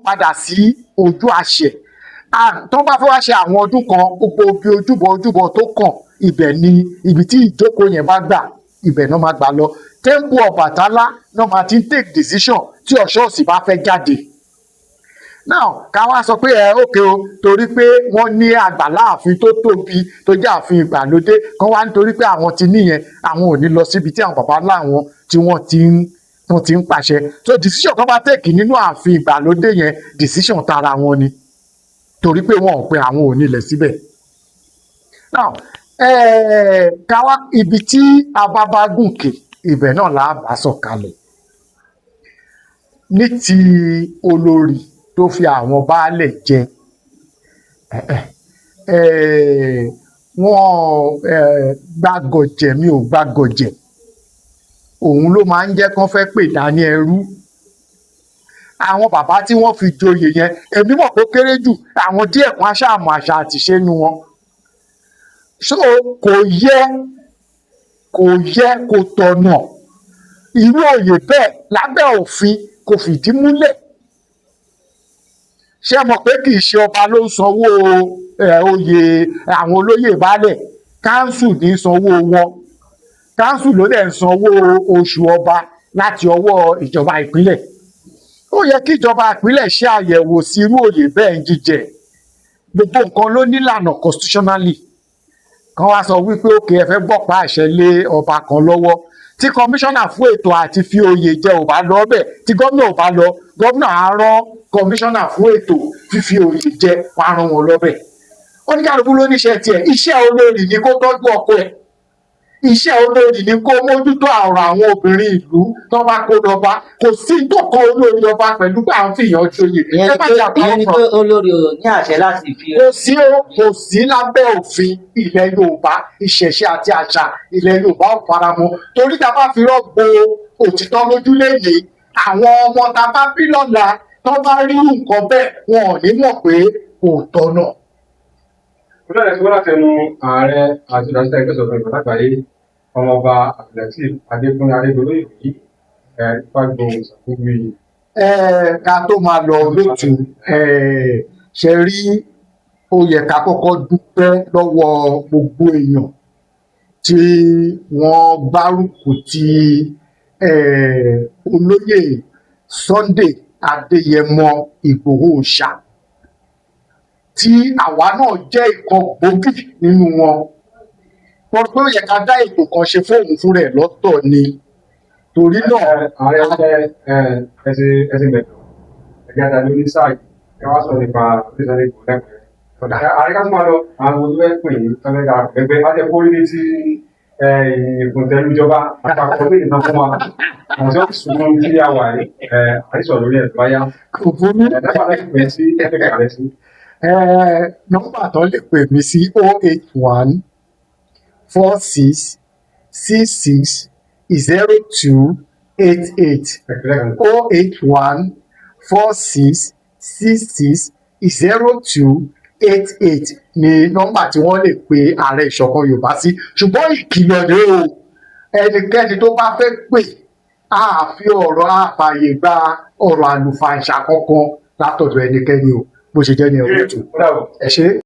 padà sí ojú àṣẹ tó bá fẹ́ wá ṣe àwọn ọdún kan gbogbo bí ojúbọ tó kàn ibẹ̀ ni ibi tí ìjókòó yẹn bá gbà ibẹ̀ náà máa gbà lọ Temple Ọbàtálá náà máa ti ń take decision tí Ọ̀ṣun Òsì bá fẹ́ jáde now ká wá sọ pé ókè o torí pé wọ́n ní àgbàlá ààfin tó tóbi tó jẹ́ ààfin ìgbàlódé kan wá nítorí pé àwọn ti níyẹn àwọn ò ní lọ síbi tí àwọn bàbá láwọn tí wọ́n ti ń pàṣẹ so decision tó bá tèkì nínú ààfin ìgbàlódé yẹn decision tara wọn ni torí pé wọn ò pe àwọn ò nílẹ̀ síbẹ̀ now ká wá ibi tí a bá gùnkè ibẹ̀ náà là á bá sọ̀kalẹ̀ ní ti olórí tó fi àwọn baálẹ̀ jẹ wọ́n gbàgọ̀jẹ̀ mi ò gbàgọ̀jẹ̀ òun ló máa ń jẹ́ kán fẹ́ pè dání ẹrú àwọn bàbá tí wọ́n fi joyè yẹn èmi mọ̀ pé kéré jù àwọn díẹ̀ kan aṣáàmọ̀ àṣà àtìṣe nu wọn so kò yẹ kò tọ̀nà irú òye bẹ́ẹ̀ lábẹ́ òfin kò fìdí múlẹ̀ ṣé mọ̀ pé kì í ṣe ọba ló ń sanwó oyè àwọn olóyè baálẹ̀ káńsù ní sanwó wọn káńsù ló dẹ̀ ń sanwó oṣù ọba láti ọwọ́ ìjọba ìpínlẹ̀ ó yẹ kí ìjọba ìpínlẹ̀ ṣe àyẹ̀wò sí irú òye bẹ́ẹ̀ ń jíjẹ gbogbo nǹkan ló nílànà constitutionally kan wá sọ wípé òkè ẹ fẹ́ gbọ́pá àṣẹ lé ọba kan lọ́wọ́ tí kọmíṣánná fún ètò àti fi oyè jẹ ò bá lọ bẹ́ẹ̀ tí gómìnà ò bá lọ gómìnà á rán kọmíṣánná fún ètò fífi oyè jẹ wá rán wọn lọ́bẹ̀ oníkàlùkù ló níṣẹ́ tiẹ̀ iṣẹ́ olórí ni kó tọ́jú ọkọ ẹ̀ iṣẹ́ olórí ni kó mójútó ọ̀rọ̀ àwọn obìnrin ìlú tó bá kó lọ́ba kò sí tọkọ olórí ọba pẹ̀lú pé à ń fìyàn joyè ìyẹn ni pé olórí ò ní àṣẹ láti fi kò sí lábẹ́ òfin ilẹ̀ Yorùbá ìṣẹ̀ṣe àti àṣà ilẹ̀ Yorùbá ò faramọ́ torí tá a bá fi rọ́gbò òtítọ́ lójú lẹ́yìn àwọn ọmọ tá a bá bí lọ́la tó bá rí nǹkan bẹ́ẹ̀ wọn ò ní mọ̀ pé kò tọ̀nà. Olóòrè tí wọ́n láti ẹnu ààrẹ àti ìdásílẹ̀ ẹgbẹ́ ìṣọ̀kan ìgbà lágbàáyé ọmọọba Abdulateef Adékúnlé Adégoróyè yìí ìfàgbọ́ ìṣàkóso yìí. Ká tó máa lọ lótú ṣe rí ó yẹ ká kọ́kọ́ dúpẹ́ lọ́wọ́ gbogbo èèyàn tí wọ́n gbárùkù ti olóyè Sunday Adéyẹmọ Ìgbòho Òòṣà tí àwa náà jẹ́ ìkan gbòógì nínú wọn wọ́n pé ó yẹ ká dá ètò kan ṣe fóun fún rẹ̀ lọ́tọ̀ ni torí náà. ààrẹ ẹsẹ mẹ́tọ̀ ẹgbẹ́ adájọ́ ní sáà yìí ẹ wá sọ nípa oríṣiríṣi ìbò lẹ́kọ̀ọ́ ààrẹ ká tó máa lọ àwọn olùfẹ́ pè ní tọ́lẹ́dà ẹgbẹ́ ajẹ́kórí ní ti ìkùntẹ́lújọba àpapọ̀ lè nà fún wa àwọn tí wọ́n sùn fún tí a wà ní àìsàn lórí ẹ̀ báyá nọ́mbà tó lè pè mí sí 081 46 66 0288 081 46 66 0288 ni nọ́mbà tí wọ́n lè pe ààrẹ ìṣọ̀kan Yorùbá sí ṣùgbọ́n ìkìlọ̀ ni o ẹnikẹ́ni tó bá fẹ́ pè á fi ọ̀rọ̀ àfààyè gba ọ̀rọ̀ àlùfàǹṣà kankan látọ̀dọ̀ ẹnikẹ́ni o bó ṣe jẹ́ ní ẹ̀rọ ètò ẹ ṣé.